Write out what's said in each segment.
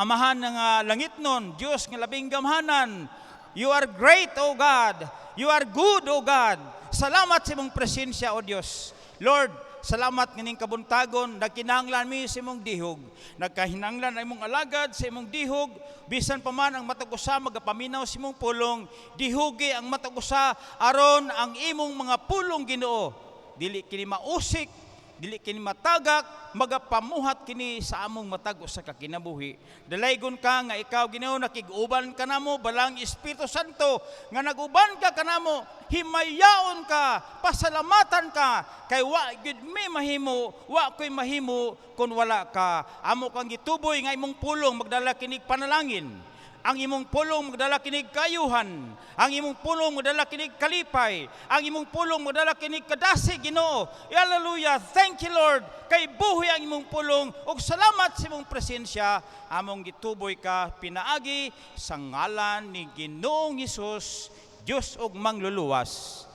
Amahan ng langit nun, Diyos nga labing gamhanan. You are great, O God. You are good, O God. Salamat sa imong presensya, O Diyos. Lord, salamat nganing kabuntagon, nagkinahanglan mi sa imong dihog. Nagkahinanglan ang imong alagad sa imong dihog, bisan pa man ang matag usa magapaminaw sa imong pulong, dihugi ang matag usa aron ang imong mga pulong, Ginoo. Dili kini mausik, dili kini matagak, magapamuhat kini sa among matag usa ka kinabuhi. Dalaygon ka nga ikaw, Ginoo, nakig-uban ka namo, balang Espiritu Santo nga nag-uban ka kanamo, himayaon ka, pasalamatan ka, kay wa gid mi mahimo, wa koy mahimo kun wala ka. Amo kang gituboy nga imong pulong magdala kinig panalangin. Ang imong pulong magdala kinig kayuhan, ang imong pulong magdala kinig kalipay, ang imong pulong magdala kinig kadasi, Ginoo. Hallelujah. Thank you, Lord. Kay buhi ang imong pulong ug salamat sa imong presensya. Among gituboy ka pinaagi sa ngalan ni Ginoong Hesus, Dios ug mangluluwas.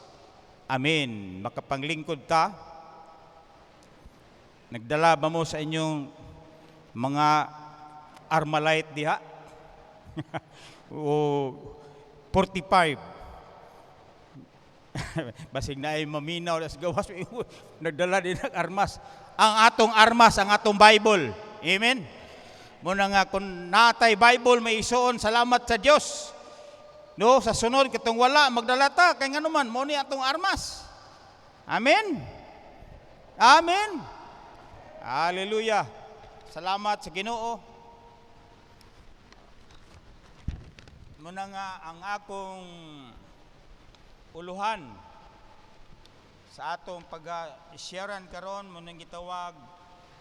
Amen. Makapanglingkod ta. Nagdala ba mo sa inyong mga Armalite diha? O 45. Basig na ay maminaw das gawas, nagdala din ng armas. Ang atong armas, ang atong Bible. Amen. Muna nga kung natay Bible may isuon, salamat sa Dios. No, sa sunod katong wala magdala ta kay ngano man mo ni atong armas. Amen. Amen. Hallelujah. Salamat sa Ginoo. Muna nga ang akong uluhan sa atong pag-sharean karon mo nang gitawag,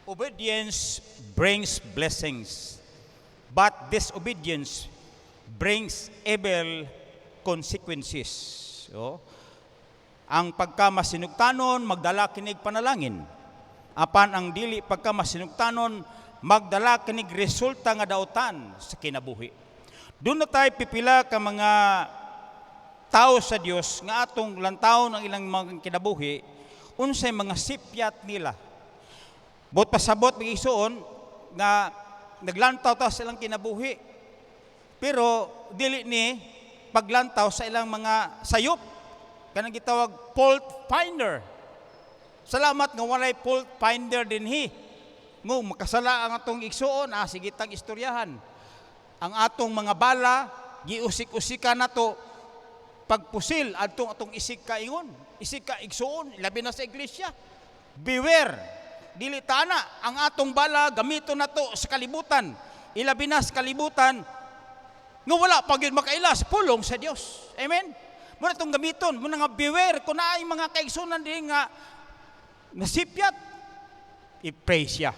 obedience brings blessings, but disobedience brings evil consequences. So, ang pagkamasinugtanon magdala kinig panalangin, apan ang dili pagkamasinugtanon magdala kinig resulta nga daotan sa kinabuhi. Doon na tayo pipila ka mga tao sa Dios nga atong lantaw ng ilang mga kinabuhi, unsay mga sipyat nila. Bot pasabot may isuon nga naglantaw ta sa ilang kinabuhi, pero dili ni paglantaw sa ilang mga sayop, kanang gitawag fault finder. Salamat nga walay fault finder dinhi. Ngo makasala ang atong igsuon, sige tang istoryahan. Ang atong mga bala, giusik-usika na to, pagpusil, atong isik ka ingon, isik ka igsuon, labi na sa iglesia. Beware, dili tana, ang atong bala, gamito na to sa kalibutan, ilabi na sa kalibutan, nga wala pag yun makailas, pulong sa Diyos. Amen? Muna itong gamiton, muna nga beware, kung na ay mga kaigsunan din nga nasipyat, i-pray siya.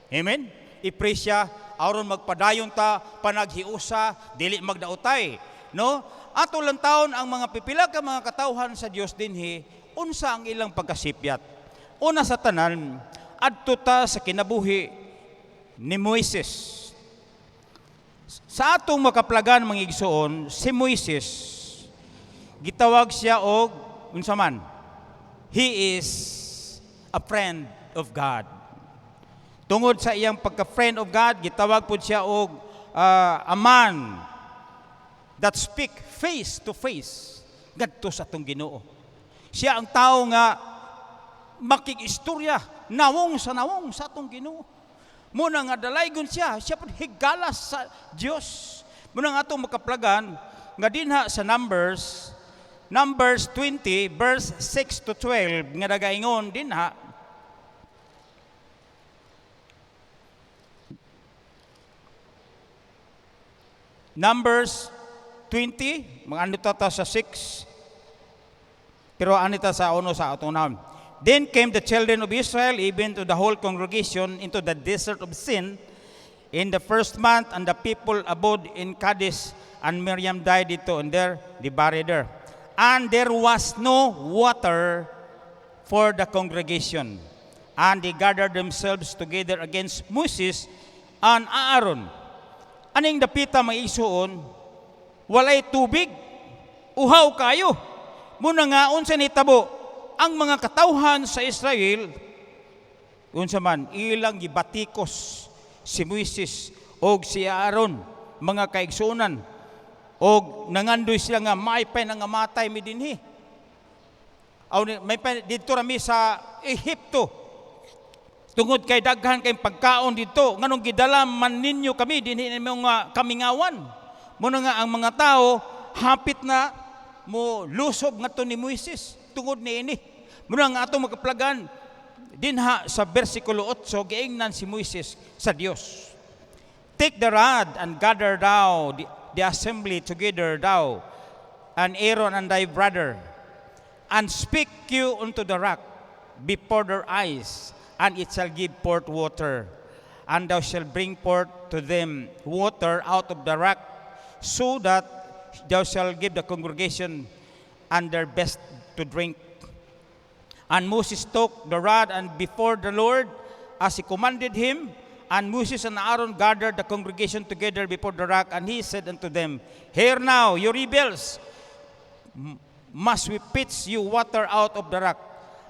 Amen? I-pray siya, aron magpadayon ta panaghiusa dili magdaotay, no? Ato lang taon ang mga pipila ka mga katawhan sa Dios dinhi, unsa ang ilang pagkasipyat. Una sa tanan, adto ta sa kinabuhi ni Moises. Sa atong makaplagan mga igsoon, si Moises gitawag siya og unsa man, he is a friend of God. Tungod sa iyang pagka-friend of God, gitawag po siya og a man that speak face to face ngadto sa atong Ginoo. Siya ang tao nga makikistorya nawong sa atong Ginoo. Muna nga dalaygon siya po higalas sa Dios. Muna nga atong makaplagan nga dinha sa Numbers 20 verse 6 to 12 nga nagaingon dinha, Numbers 20, mga ano ta sa 6, pero anita sa uno sa atong naon. Then came the children of Israel, even to the whole congregation, into the desert of Sin in the first month, and the people abode in Kadesh, and Miriam died dito, and there they buried her. And there was no water for the congregation, and they gathered themselves together against Moses and Aaron. Aning dapita may isuon, walay tubig, uhaw kayo. Muna nga unsa nitabo, ang mga katawhan sa Israel, unsa man ilang gibatikos si Moises og si Aaron, mga kaigsunan, og nangandoy sila nga maipay nga matay mi dinhi. Aw may dito rami sa Ehipto. Tungod kay daghan kay pagkaon dito, nganong gidala man ninyo kami dinhi mga kamingawan. Muna nga ang mga tao hapit na mo lusob ngadto ni Moises tungod niini. Muna nga ato magaplagan dinha sa bersikulo 8 giingnan si Moises sa Dios. Take the rod and gather thou the assembly together, thou and Aaron and thy brother, and speak you unto the rock before their eyes, and it shall give forth water, and thou shalt bring forth to them water out of the rock, so that thou shalt give the congregation and their best to drink. And Moses took the rod and before the Lord as he commanded him, and Moses and Aaron gathered the congregation together before the rock, and he said unto them, Hear now, you rebels, must we pitch you water out of the rock?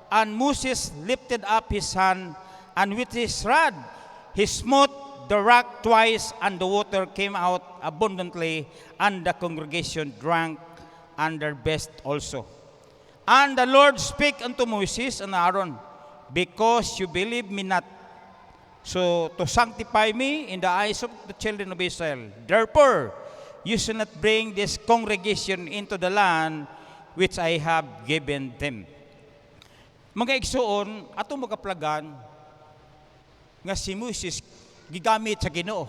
And Moses lifted up his hand, and with his rod he smote the rock twice, and the water came out abundantly, and the congregation drank and their best also. And the Lord spake unto Moses and Aaron, Because you believe me not, so to sanctify me in the eyes of the children of Israel, therefore you shall not bring this congregation into the land which I have given them. Mga igsoon, ato magaplagan nga si Moses gigamit sa Ginoo.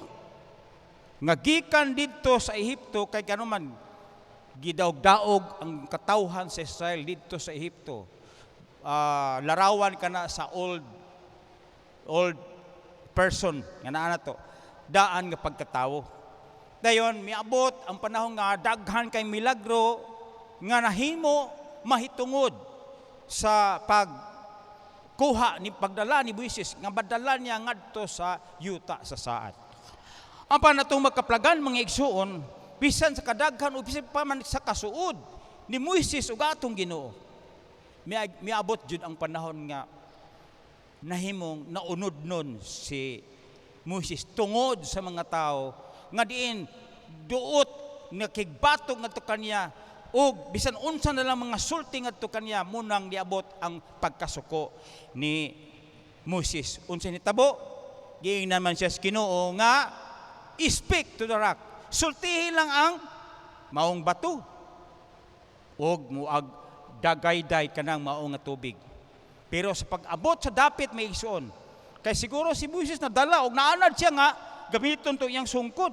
Nga gikan dito sa Ehipto kay kanuman gidaog-daog ang katawhan sa Israel dito sa Ehipto. Larawan ka na sa old person nga naa to daan nga pagkatawo. Dayon miabot ang panahon nga daghan kay milagro nga nahimo mahitungod sa pagkuha ni pagdala ni Moises nga badala niya ngadto sa yuta sa saad. Ang panatong magkaplagan mga igsuon bisan sa kadaghan o bisan pa man sa kasuod ni Moises ug atong Ginoo. Miabot jud ang panahon nga nahimong naunod nun si Moses tungod sa mga tao nga diin duot nga kigbatok ngadto kaniya ug bisan unsa na lang mga sulti ngadto kaniya munang niabot ang pagkasuko ni Moses. Unsa ni tabo? Giingnan man siya sa Ginoo nga speak to the rock. Sultihin lang ang maong bato ug muag dagayday kanang mao nga tubig. Pero sa pag-abot sa dapit may igsoon, kay siguro si Moses nadala og naanad siya nga gamiton to iyang sungkod.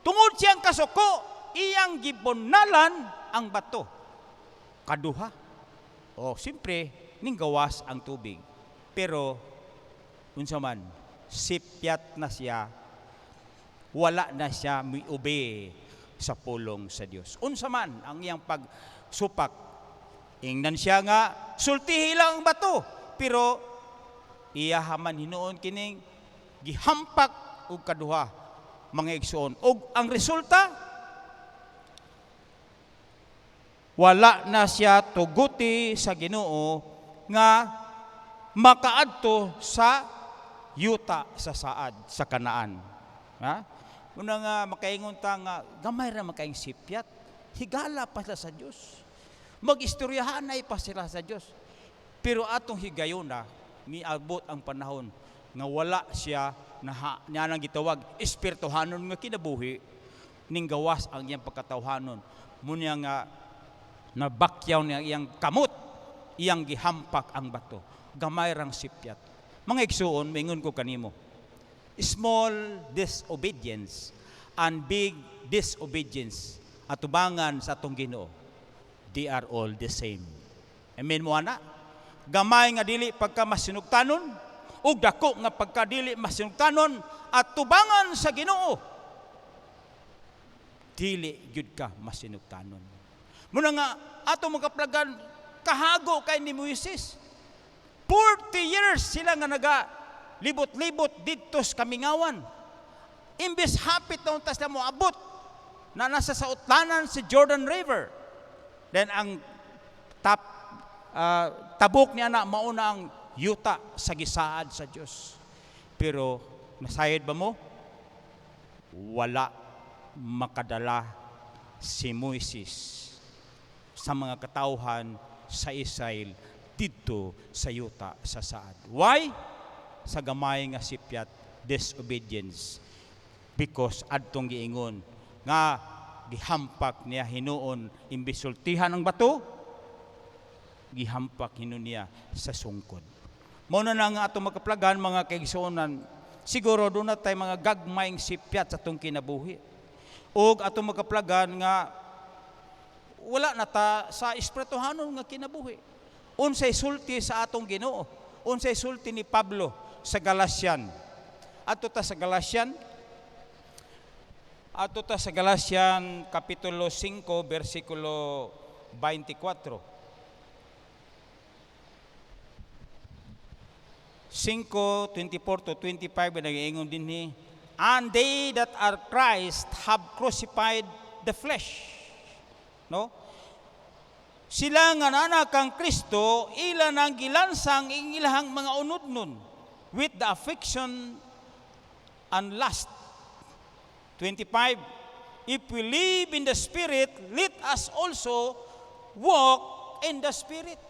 Tungod siyang kasuko, iyang gibunalan ang bato. Kaduha. O siyempre, ning gawas ang tubig. Pero unsa man, sipyat na siya, wala na siya miube sa pulong sa Dios. Unsa man ang iyang pagsupak, ingnan siya nga sultihi lang ang bato, pero iya haman hinuon kining gihampak og kaduha mga igsoon. Og ang resulta wala na siya tuguti sa Ginoo nga makaadto sa yuta sa saad sa Kanaan. Ha? Una nga makaingon ta nga gamay ra makaing sipyat, higala pa sila sa Dios. Mag-istoryahanay pa sila sa Diyos. Pero atong higayona, miabot ang panahon nga wala siya niya nang gitawag espirituhanon nga kinabuhi ning gawas ang iyang pagkatawhanon. Munya nga nabakyaw niya iyang kamot, iyang gihampak ang bato. Gamay rang sipyat. Mga igsuon, maingon ko kanimo. Small disobedience and big disobedience atubangan sa atong Ginoo. They are all the same. Amen mo ana? Gamay nga dili pagka masinugtanon ug dako nga pagka dili masinugtanon at tubangan sa Ginoo. Dili gyud ka masinugtanon. Muna nga ato magaplagan kahago kay ni Moises. 40 years sila nga naga libot-libot didto sa kamingawan. Imbes hapit na untas na mo abot na nasa sa utlanan si Jordan River. Then ang tabok niya na mauna ang yuta sa gisaad sa Dios. Pero nasayod ba mo? wala makadala si Moises sa mga katawhan sa Israel dito sa yuta sa saad. Why? Sa gamay nga sipyat, disobedience. Because adtong giingon nga gihampak niya hinuon imbis sultihan ang bato, gihampak hinuon niya sa sungkod. Mao na nga atong makaplagan mga kaigsuonan, siguro doon na tayo mga gagmayng sipyat sa atong kinabuhi. O atong makaplagan nga wala na ta sa espirituhanon nga kinabuhi. Unsay sulti sa atong Ginoo, unsay sulti ni Pablo sa Galatian. Ato ta sa Galatian kapitulo 5 bersikulo 24. 5:24 to 25 nag-iingon din ni, and they that are Christ have crucified the flesh. No? Sila nga nanak kang Kristo, ila nang gilansang ilahang mga unudnon with the affection and lust. 25, if we live in the Spirit, let us also walk in the Spirit.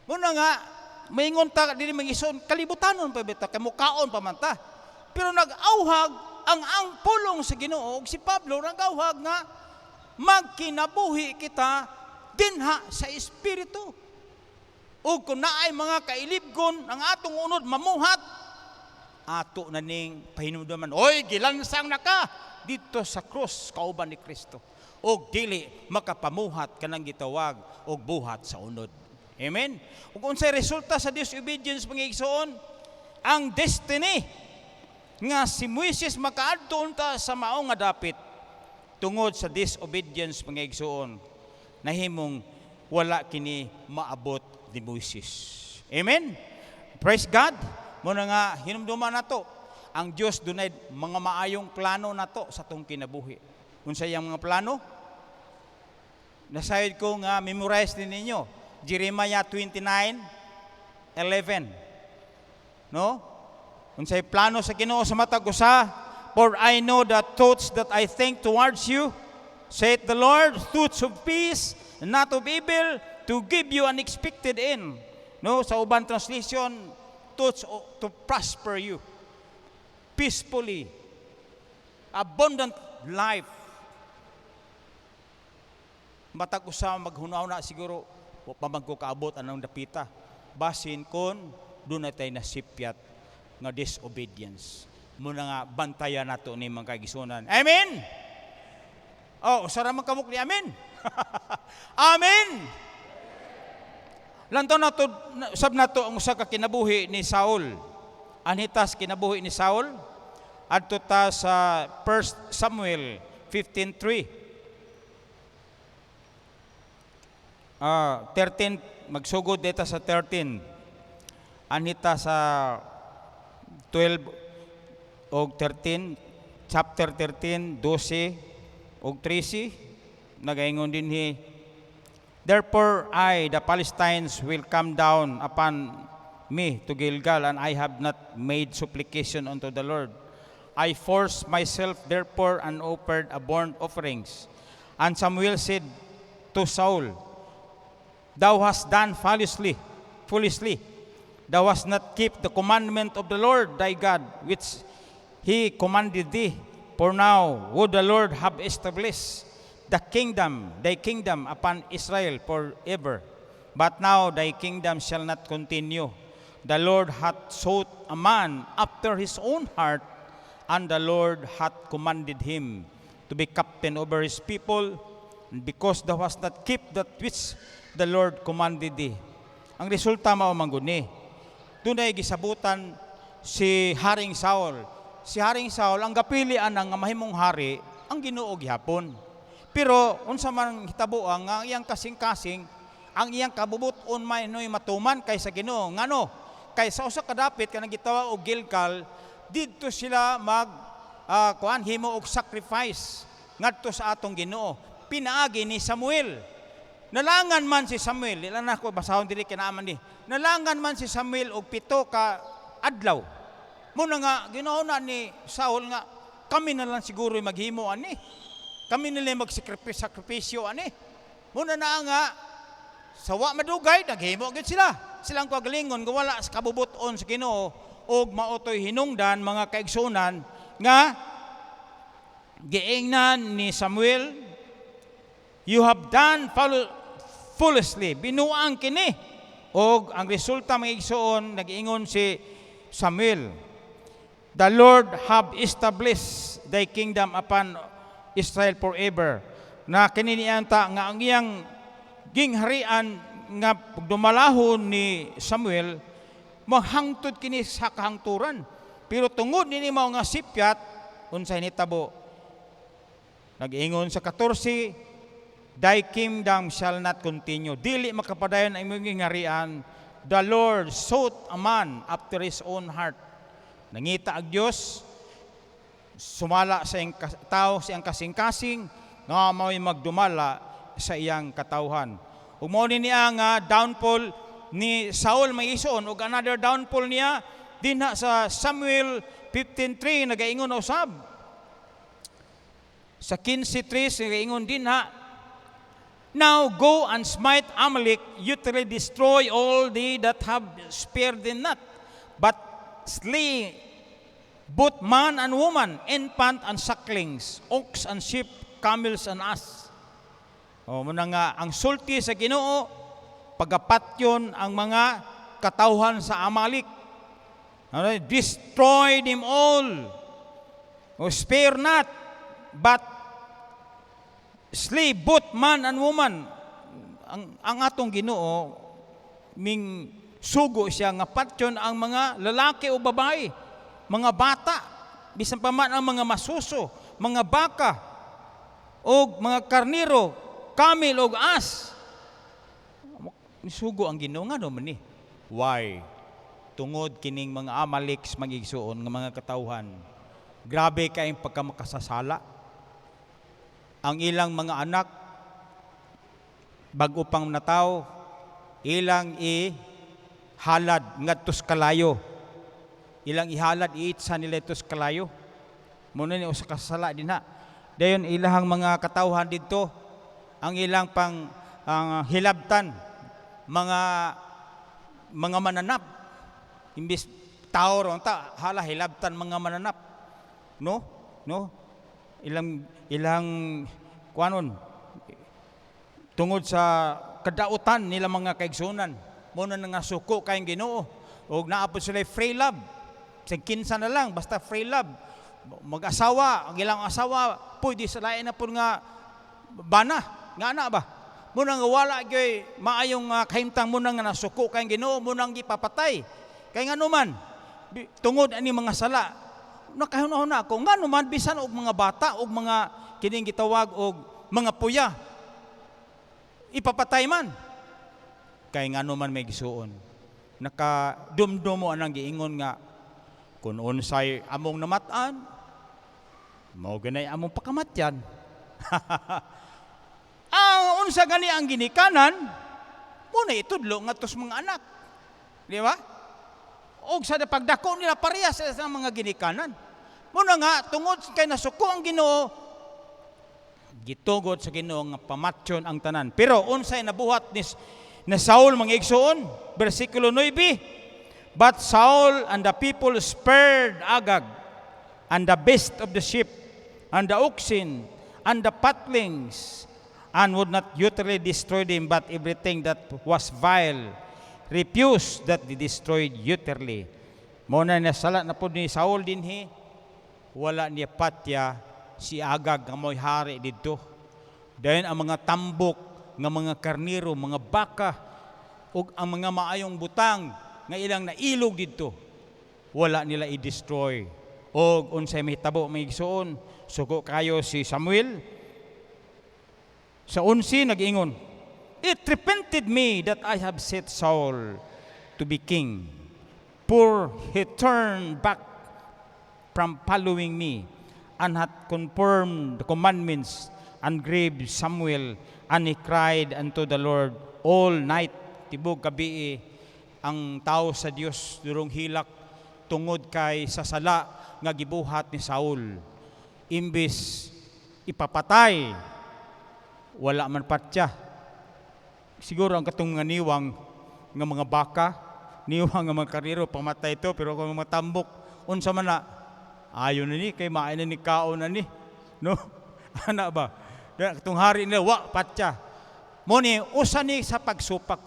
Muna nga, maingon ta dili mangison kalibutanon pa beta kay mukaon pa man ta. Pero nag-auhag ang pulong sa Ginoo ug si Pablo nag-auhag nga magkinabuhi kita dinha sa espiritu. Ug kung naay mga kailibgon ang atong unod mamuhat, ato na ning pahinumduman, oy gilansang na ka dito sa krus kauban ni Kristo. Og dili makapamuhat kanang gitawag og buhat sa unod. Amen? Ug unsay resulta sa disobedience mga igsoon, ang destiny nga si Moises makaadto unta sa mao nga dapit tungod sa disobedience mga igsoon, nahimong wala kini maabot ni Moises. Amen? Praise God. Muna nga hinumduman nato ang Dios dunay mga maayong plano nato sa tong kinabuhi. Unsay yang mga plano? Nasayod ko nga memorize din ninyo Jeremiah 29:11. No? Unsay plano sa Ginoo sa matag usa? For I know the thoughts that I think towards you, saith the Lord, thoughts of peace and not of evil, to give you an expected end. No, sa ubang translation, thoughts to prosper you peacefully, abundant life. Matag usa maghunaw na siguro wa pa magkukaabot anang dapita. Basin kon dunay tay nasipyat nga disobedience. Muna nga bantayan nato ni mga kagisunan. Amen. Oh, sara man kamuk ni amen. Amen. Lantaw nato sab nato ang usa ka kinabuhi ni Saul. Anitas kinabuhi ni Saul adto ta sa 1 Samuel 15:3. 13 magsugod deta sa 13. Anita sa 12 og 13, chapter 13, 12 og 13 nagaingon dinhi, therefore I the Palestines will come down upon me to Gilgal, and I have not made supplication unto the Lord. I forced myself therefore and offered a burnt offerings. And Samuel said to Saul, thou hast done foolishly. Thou hast not kept the commandment of the Lord thy God, which he commanded thee. For now would the Lord have established thy kingdom upon Israel forever. But now thy kingdom shall not continue. The Lord hath sought a man after his own heart, and the Lord hath commanded him to be captain over his people, and because thou hast not kept that which the Lord commanded thee. Ang resulta mao mangguni, dunay gisabutan si Haring Saul. Si Haring Saul ang gapilian ang mahimong hari ang Ginoo gihapon. Pero unsa man hitabo ang iyang kasing-kasing, ang iyang kabubuton may noy matuman kaysa Ginoo. Ngano? Kay sa usa ka dapit kanang gitawag og Gilgal, didto sila himo og sacrifice ngadto sa atong Ginoo. Pinaagi ni Samuel. Nalangan man si Samuel, ilan na ko basahon dili kinaaman ni. Nalangan man si Samuel og 7 ka adlaw. Muna nga ginauna ni Saul nga kami na lang siguro maghimo ani. Kami na lang magsakripisyo ani. Muna na nga, sawa madugay, naghimo gid sila. Silang kagalingon, wala sa kabubuton sa Ginoo, o maotoy hinungdan, mga kaigsunan, nga, giingnan ni Samuel, you have done foolishly, binuang kini. O ang resulta, mga igsoon, nag-ingon si Samuel, the Lord have established thy kingdom upon Israel forever. Na kininianta nga ang iyang gingharian nga dumalahon ni Samuel, mahangtod kini sa kahangturan. Pero tungod nini mao nga sipyat, unsay nitabo? Nag-ingon sa 14, thy kingdom shall not continue. Dili makapadayon ang iyong gingharian. The Lord sought a man after his own heart. Nangita ang Diyos, sumala sa iyang tao, sa iyang kasing-kasing, nga mao'y magdumala sa iyang katawhan. Ug mao niya nga downfall ni Saul may ison, ug another downfall niya dinha sa Samuel 15:3 nagaingon usab. Sa 15:3 nagaingon dinha, now go and smite Amalek, utterly destroy all they that have spared them not, but slay both man and woman, infant and sucklings, ox and sheep, camels and ass. O muna nga, ang sulti sa Ginoo, pagapatyon ang mga katawhan sa Amalek. Destroy them all. O spare not, but slay both man and woman. Ang atong Ginoo, ming sugo siya nga patyon ang mga lalaki o babae, mga bata, bisan pa man ang mga masuso, mga baka, o mga karniro, kamil o as. Sugo ang Ginoo nga no man ni. Why? Tungod kining mga Amaleks magigsuon nga mga katawhan. Grabe kayong pagkamakasasala. Ang ilang mga anak bag-o pang nataw, ilang halad ngadtos kalayo. Ilang ihalad iitsa nila itos kalayo. Muna ni usa ka sala din ha. Dayon ilahang mga katawhan dito, ang ilang pang hilabtan, mga mananap. Imbis tao ron ta, hala hilabtan mga mananap. No? Ilang kuanon tungod sa kadautan nila mga kaigsunan. Muna nga suko kayong Ginoo. O naapod sila free love. Sa kinsa na lang, basta free love. Mag-asawa, ang ilang asawa, pwede sa lain na po nga bana, nga na ba? Muna nga wala kay maayong kahimtang muna nga nasuko kayong Ginoo, muna nga gipapatay. Kaya nga naman, tungod ani mga sala, nakahunahon na ako, nga naman, bisan og mga bata, og mga kining gitawag, og mga puya, ipapatay man. Kaya nga naman may gisuon. Nakadumdumo anang giingon nga, kung unsay among namatan, mao ganay among pakamatyan. Ang unsa gani ang ginikanan, muna itudlo nga tos mga anak. Di ba? Og sa pagdako nila parehas sa mga ginikanan. Muna nga, tungod kay nasuko ang Ginoo, gitugot sa Ginoo nga pamatyon ang tanan. Pero unsay nabuhat ni Saul mga igsoon, versikulo 9, but Saul and the people spared Agag, and the beast of the sheep, and the oxen, and the fatlings, and would not utterly destroy them, but everything that was vile refused that they destroyed utterly. Muna na sala na po ni Saul dinhi, wala niya patya si Agag nga mo'y hari dito. Dahil ang mga tambok, nga mga karniro, mga baka, ug ang mga maayong butang, nga ilang nailog dito, wala nila i-destroy. O unsay mahitabo may igsoon, sugo kayo si Samuel. Sa 11 nag-ingon, it repented me that I have set Saul to be king, for he turned back from following me, and hath confirmed the commandments, and grieved Samuel, and he cried unto the Lord all night. Tibog gabi ang tao sa Dios durong hilak tungod kay sasala nga gibuhat ni Saul. imbis ipapatay, wala man patya. Siguro ang katong nga niwang nga mga baka, niwang nga mga kariro, pamatay ito, pero kung mga tambok, unsa man na, ayon na ni, kay maain na ni kaon na ni. No? Ana ba? Katong hari nila, wa patya. Muni, usa ni sa pagsupak.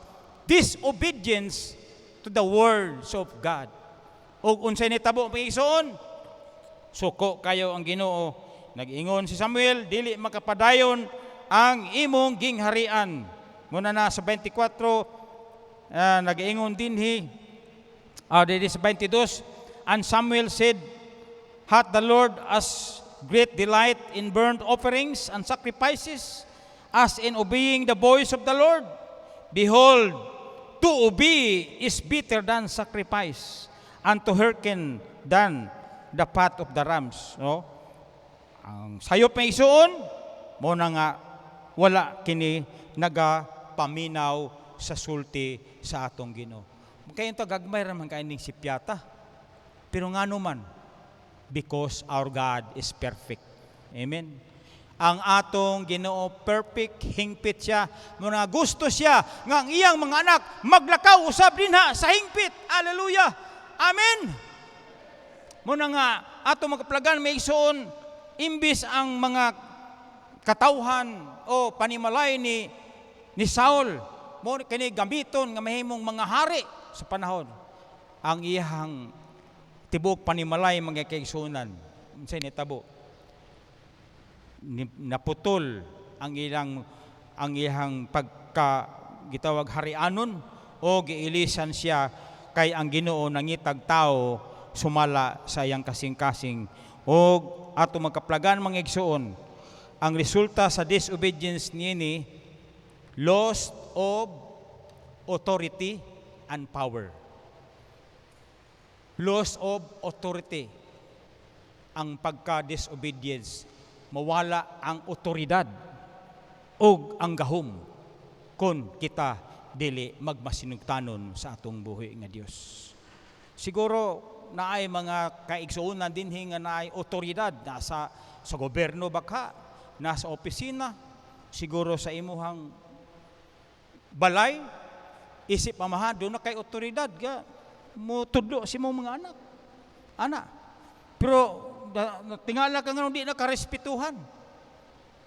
Disobedience to the words of God. O unsay ni tabo pagigsoon, suko kayo ang Ginoo. Nag-ingon si Samuel, dili makapadayon ang imong gingharian. Muna na sa 24, nag-ingon dinhi, dili sa 22, and Samuel said, hath the Lord as great delight in burnt offerings and sacrifices as in obeying the voice of the Lord? Behold, to obey is better than sacrifice, and to hearken than the fat of the rams. No? Ang sayop may isuon, mo na nga wala kini nagapaminaw sa sulti sa atong Ginoo. Kaya ito gagmay raman kaining sipyata. Pero nga naman, because our God is perfect. Amen. Ang atong Ginoo perfect, hingpit siya. Mga gusto siya nga ang iyang mga anak maglakaw usab dinha sa hingpit. Hallelujah. Amen. Muna nga atong magkaplagan may isuon, imbis ang mga katawhan o panimalay ni Saul mo kini gamiton nga mahimong mga hari sa panahon, ang iyang tibok panimalay mga kaigsunan unsay nitabo, naputol ang iyang pagka gitawag harianon o giilisan siya kay ang Ginoo nangitag tao sumala sa iyang kasing-kasing. O ato magkaplagan mga igsuon, ang resulta sa disobedience niini, loss of authority and power. Loss of authority. Ang pagka-disobedience, mawala ang otoridad o ang gahom kung kita dili magmasinugtanon sa atong buhi nga Dios. Siguro naay mga kaigsuonan dinhi nga naay otoridad nasa sa gobyerno baka, nasa opisina, siguro sa imuhang balay, isip amahan, doon na kay otoridad ka, mo tudlo si mong mga anak. Pero tingala ka nga di na karespetuhan.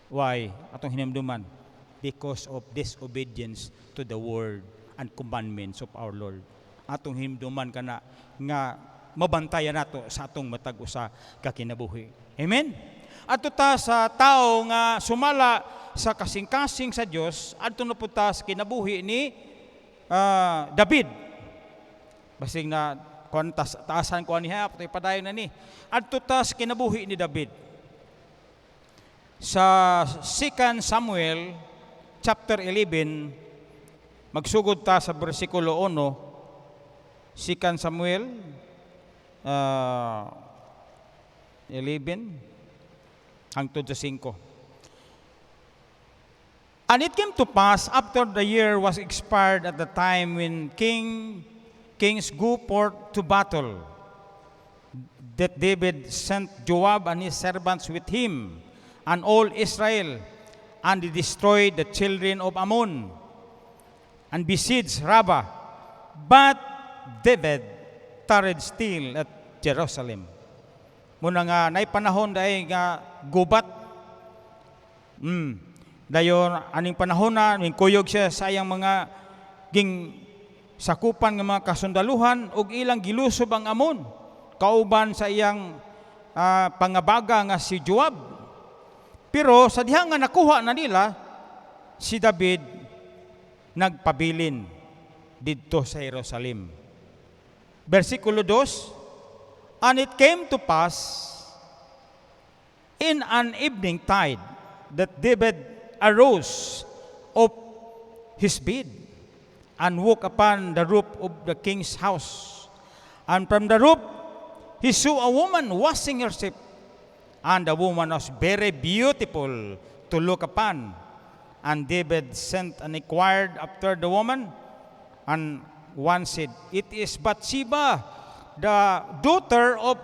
Why? Atong hinamduman, because of disobedience to the word and commandments of our Lord. Atong hinamduman ka na nga mabantayan nato sa atong matag usa ka kinabuhi. Amen. Adto ta sa tao nga sumala sa kasing-kasing sa Dios, adto na punta sa kinabuhi ni David. Basig na taasan ko aniha, patoy padayon na ni. Adto ta sa kinabuhi ni David. Sa 2 Samuel chapter 11, magsugod ta sa bersikulo 1, 2 Samuel 11 hangtod sa 5. And it came to pass after the year was expired at the time when kings go forth to battle, that David sent Joab and his servants with him and all Israel, and they destroyed the children of Ammon and besieged Rabbah. But David tarried still at Jerusalem. Muna nga naipanahon dahil nga gubat. Dayon aning panahon na kuyog siya sa iyang mga sakupan ng mga kasundaluhan ug ilang gilusob ang Ammon kauban sa iyang pangabaga nga si Joab. Pero sa diha nga nakuha na nila, si David nagpabilin didto sa Jerusalem. Versikulo 2, and it came to pass in an evening tide that David arose of his bed and woke upon the roof of the king's house. And from the roof he saw a woman washing herself, and the woman was very beautiful to look upon. And David sent and inquired after the woman, and one said, "It is Bathsheba, the daughter of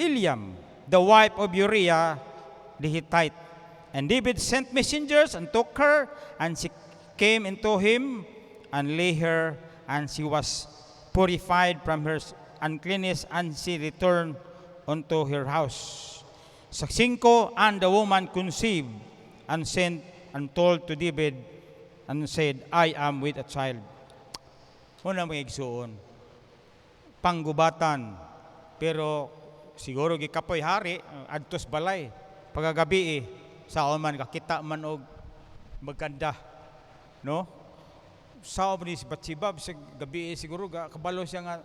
Eliam, the wife of Uriah the Hittite. And David sent messengers and took her, and she came into him and lay her, and she was purified from her uncleanness, and she returned unto her house. Sa 5, and the woman conceived and sent and told to David and said, I am with a child. Una mga igsuon, panggubatan, pero siguro gikapoy hari, adtos balay, pagagabi sa man kakita man og maganda, no? Sao ni si Batsibab sa gabi siguro kabalo siya nga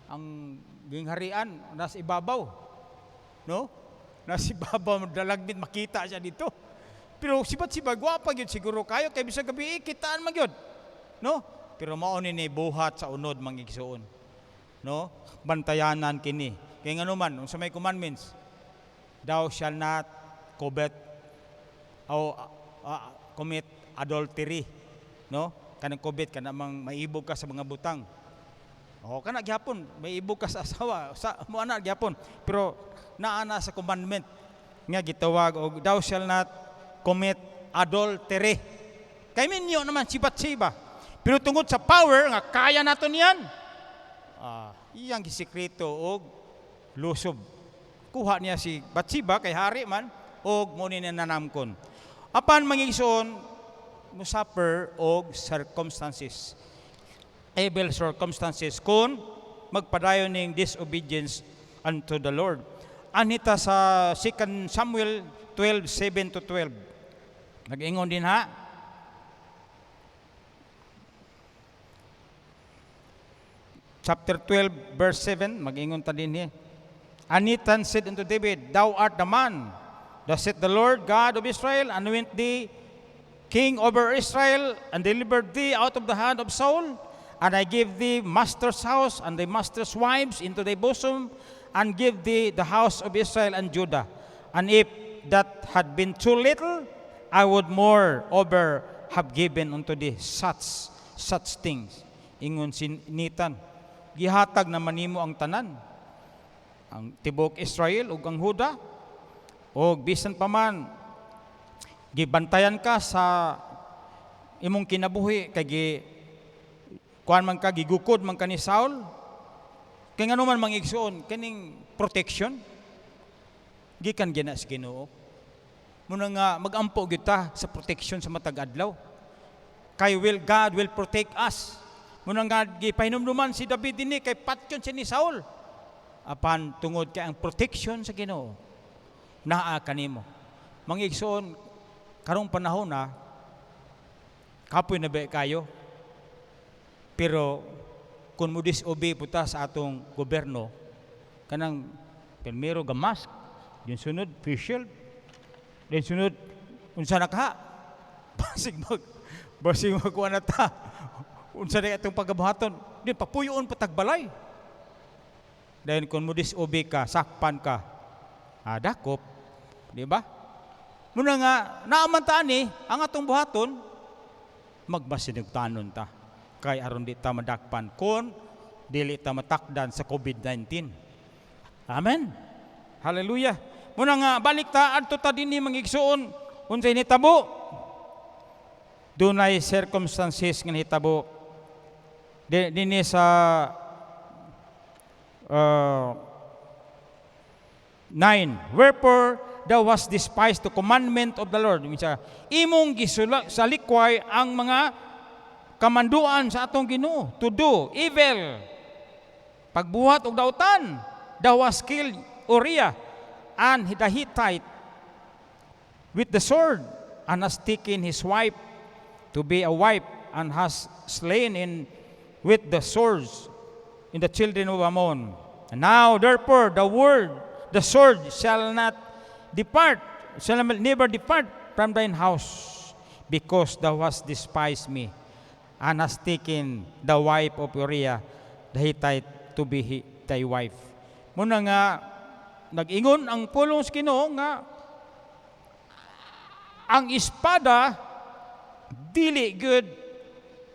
ang gingharian nasa ibabaw, no? Nasa ibabaw dalagbit makita siya dito. Pero si Batsibab gwapa gyud siguro kayo kay bisag gabi kitaan man gyud, no? Pero mao ni buhat sa unod mangigsuon, no? Bantayanan kini. Kay ngano man unsa may commandments, thou shall not commit adultery, no? Kanang covet kana mang maibog ka sa mga butang. O kana gyapon maibog ka sa asawa, sa mo ana gyapon. Pero naana sa commandment nga gitawag og thou shall not commit adultery. Kay minyo naman si Batseba. Pero tungod sa power nga kaya nato niyan, iyang gisekreto og lusob. Kuha niya si Batseba kay hari man og mo ni nanamkon. Apan mangigsoon mo suffer og circumstances, evil circumstances kung magpadayon ning disobedience unto the Lord. Anita sa 2 Samuel 12:7-12. Nag-ingon din ha. Chapter 12 verse 7, mag-ingon ta din ni. Anitan said unto David, thou art the man, thus saith the Lord God of Israel, anoint thee king over Israel, and delivered thee out of the hand of Saul, and I give thee master's house and thy master's wives into thy bosom, and give thee the house of Israel and Judah. And if that had been too little, I would moreover have given unto thee such things. Ingon sinitan, gihatag naman nimo ang tanan, ang tibok Israel ug ang Huda, ug bisan pa man gibantayan ka sa imong kinabuhi kay kuan man ka gigukod man ka ni Saul, kay ngano man mangigsuon kining protection gikan gina sa Ginoo. Muna nga magampo gyud ta sa protection sa matag adlaw. Kay God will protect us. Muna nga gipahinumduman si David dinhi kay patyon siya ni Saul. Apan tungod kay ang protection sa Ginoo naa kanimo. Mangigsuon karong panahon na kapoy na ba kayo, pero kung mo disobey puta sa atong gobyerno, kanang primero gamask, din sunod face shield, din sunod unsa na ka basig magkuha na ta unsa na itong pagkabuhaton, din papuyoon patagbalay. Dahil kung mo disobey ka, sakpan ka, dakop, di ba? Muna nga, naamantaan ang atong buhaton, magmasinugtanon ta. Kay aron di ta madakpan kung dili ta matakdan sa COVID-19. Amen. Hallelujah. Muna nga, balik ta, adto ta dinhi mangigsuon, unsay nitabo. Dunay circumstances nga nitabo. Dinhi sa 9. Wherefore, thou hast despised the commandment of the Lord. Imong gisalikway ang mga kamanduan sa atong Ginoo to do evil. Pagbuhat og dautan, thou hast killed Uriah and the Hittite with the sword, and hast taken his wife to be a wife, and hast slain with the swords in the children of Ammon. And now therefore the sword shall never depart from thine house, because thou hast despised me, and hast taken the wife of Uriah the Hittite to be thy wife. Muna nga, nag-ingon ang pulong sa Ginoo nga, ang espada, dili good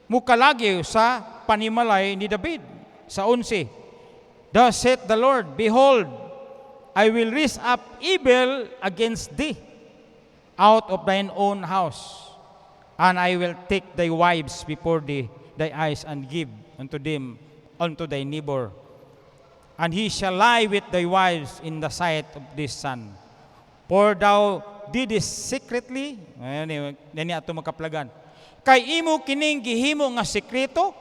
mukalagyo sa panimalay ni David. Sa 11, thus saith the Lord, behold, I will raise up evil against thee out of thine own house, and I will take thy wives before thee, thy eyes, and give unto them unto thy neighbor. And he shall lie with thy wives in the sight of this sun. For thou didst secretly, nani ato makaplagan, kay imo kining gihimo nga sekreto,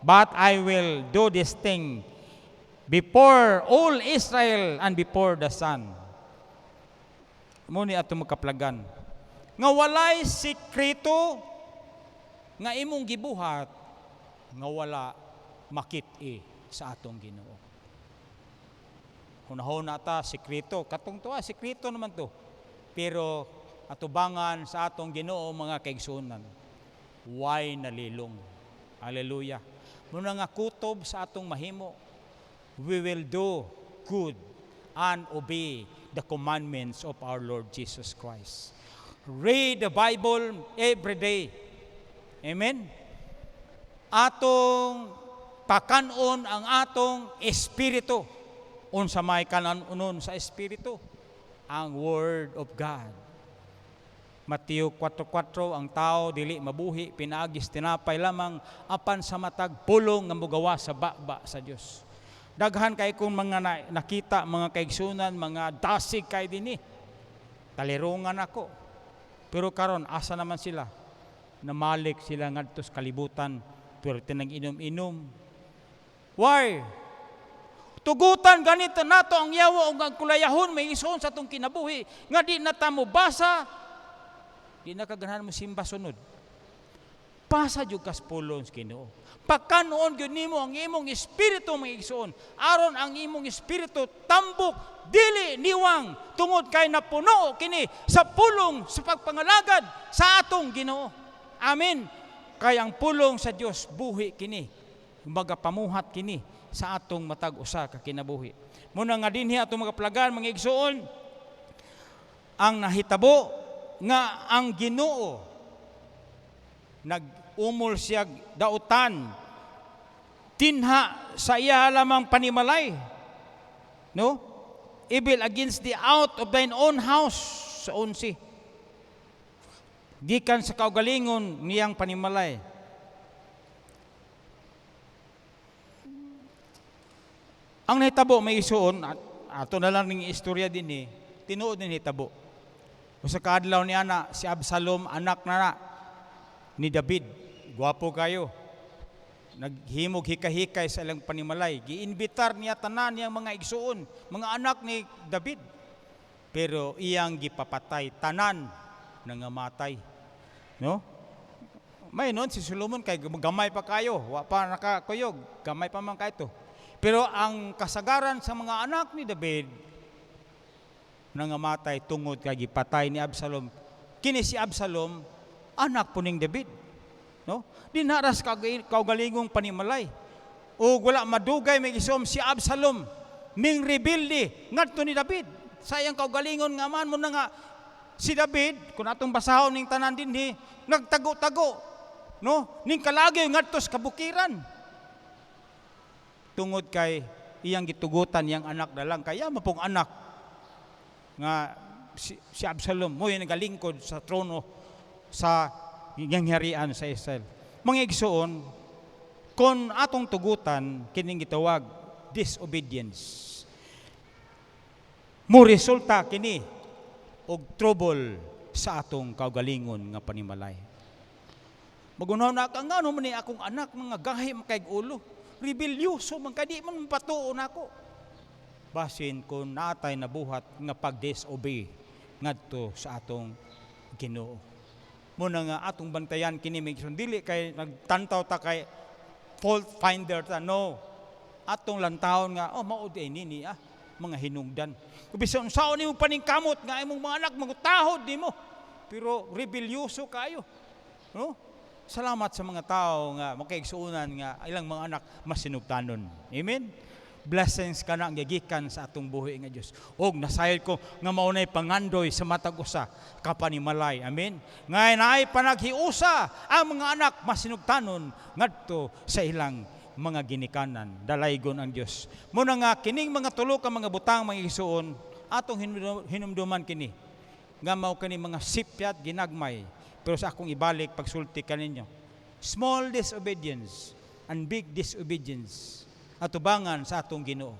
but I will do this thing before all Israel and before the sun. Muni ato makaplagan. Nga walay sekreto nga imong gibuhat, nga wala makit-i sa atong Ginoo. Hunahon na ta, sekreto. Katong to, sekreto naman to. Pero atubangan sa atong Ginoo mga kaigsunan, way nalilong. Hallelujah. Muna nga kutob sa atong mahimo, we will do good and obey the commandments of our Lord Jesus Christ. Read the Bible every day. Amen? Atong pakanon ang atong espiritu. Unsa may kanan-unon sa espiritu? Ang Word of God. Mateo 4:4, ang tao dili mabuhi pinaagis tinapay lamang apan sa matag pulong nga mugawa sa baba sa Dios. Daghan kay kung mga nakita mga kaigsunan, mga dasig kay dinhi. Talirungan ako. Pero karon asa naman sila? Namalik sila ngadto sa kalibutan, pero tinag-inom-inom. Why? Tugutan ganito nato ang yawa o ang kulayahon may ison sa itong kinabuhi nga di na tamo basa, di na kaganahan mo simba sunod. Basa jud kas pulong sa Ginoo. Pagkanoon gyud nimo ang imong espiritu may ison, aron ang imong espiritu tambok dili niwang tungod kay napuno kini sa pulong sa pagpangalagad sa atong Ginoo. Amen. Kay ang pulong sa Dios buhi kini, kumbaga pamuhat kini sa atong matag usa ka kinabuhi. Muna nga dinhi atong mga plagan, mga igsoon, ang nahitabo nga ang Ginoo nag-umol siya dautan tinha sa iya lamang panimalay, no? Evil against the out of thine own house sa 11. Gikan sa kaugalingon niyang panimalay. Ang nahitabo may isuon, ato na lang ng istorya din tinuod ni nahitabo. Usa ka adlaw ni ana si Absalom, anak na ni David, gwapo kayo. Naghimog hikay-hikay sa ilang panimalay. Giinbitar niya tanan niyang mga igsuon, mga anak ni David. Pero iyang gipapatay tanan nangamatay. No? May noon si Solomon kay gamay pa kayo, wa pa nakakuyog, gamay pa man kayo. Pero ang kasagaran sa mga anak ni David nangamatay tungod kay gipatay ni Absalom. Kini si Absalom anak po ning David. No? Dinaras kaugalingong panimalay. O wala madugay may isom si Absalom ning rebelde ngadto ni David. Sayang kaugalingon nga man mo na nga si David kun atong basahon ning tanan dinhi nagtago-tago, no? Ning kalagay ngadto sa kabukiran. Tungod kay iyang gitugutan yang anak dalang kaya mapong anak nga si Absalom mo yung nagalingkod sa trono sa gangharian sa Israel. Mga igsoon, kung atong tugutan kining gitawag disobedience, mo resulta kini og trouble sa atong kaugalingon nga panimalay. Magunaw na ka nga no man ni akong anak mga gahi makayg ulo. Rebelyoso man kadi man patuon ako. Basin kung natay nabuhat nga pag-disobey ngadto sa atong Ginoo. Muna nga atong bantayan kini may dili kay nagtantaw ta kay fault finder ta, no. Atong lantawon nga mao di nini mga hinungdan. Kubisan sao nimo paningkamot nga imong mga anak mangutahod nimo. Pero rebelyoso kayo. No? Salamat sa mga tao nga makaigsuunan nga ilang mga anak masinugtanon. Amen. Blessings kana ang gigikan sa atong buhi nga Dios. Og nasayod ko nga maunay pangandoy sa matag usa ka panimalay. Amen. Ngay naay panaghiusa ang mga anak masinugtanon ngadto sa ilang mga ginikanan. Dalaygon ang Dios. Muna nga kining mga tulo ka mga butang mga igsuon atong hinumduman kini. Nga mao kani mga sipyat ginagmay. Pero sa akong ibalik pagsulti kaninyo. Small disobedience and big disobedience. Atubangan sa atong Ginoo.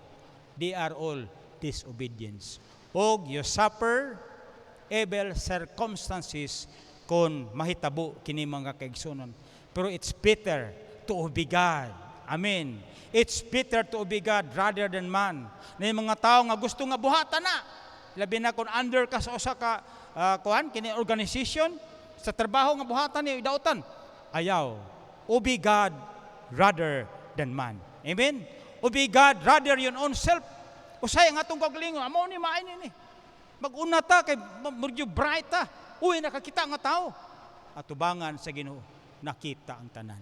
They are all disobedience. Og you suffer evil circumstances kon mahitabo kini mga kaigsunon. Pero it's better to obey God. Amen. It's better to obey God rather than man. Na yung mga tao nga gusto nga buhatan na. Labi na kung under ka sa usa ka kini organization, sa trabaho nga buhatan niyo idautan. Ayaw. Obey God rather than man. Amen. Obey God rather your own self. Usay nga atong kagalingon, amo ni maain ni. Mag-una ta kay medyo bright ta. Uy nakakita nga tao. Atubangan sa Ginoo, nakita ang tanan.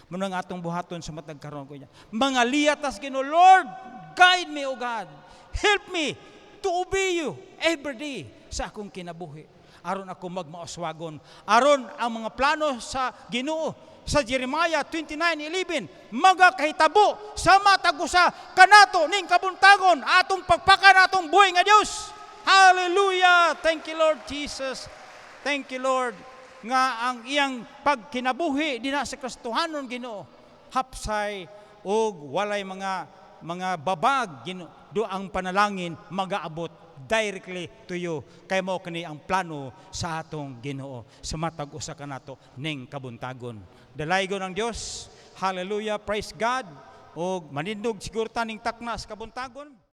Muna nga atong buhaton sa matag karon ko niya. Mga liyatas Ginoo, Lord, guide me o God. Help me to obey you every day sa akong kinabuhi. Aron ako magmaoswagon. Aron ang mga plano sa Ginoo sa Jeremiah 29:11 magakahitabo sa matag usa kanato ning kabuntagon atong pagpakan atong buhay nga Dios. Hallelujah! Thank you Lord Jesus. Thank you Lord nga ang iyang pagkinabuhi dinha sa Kristohanon Ginoo hapsay og walay mga babag Ginoo do ang panalangin magaabot directly to you. Kay mao kani ang plano sa atong Ginoo sa matag usa kanato ning kabuntagon. Dalaygon ang Dios. Hallelujah, praise God. Og manindog siguro taning takna sa kabuntagon.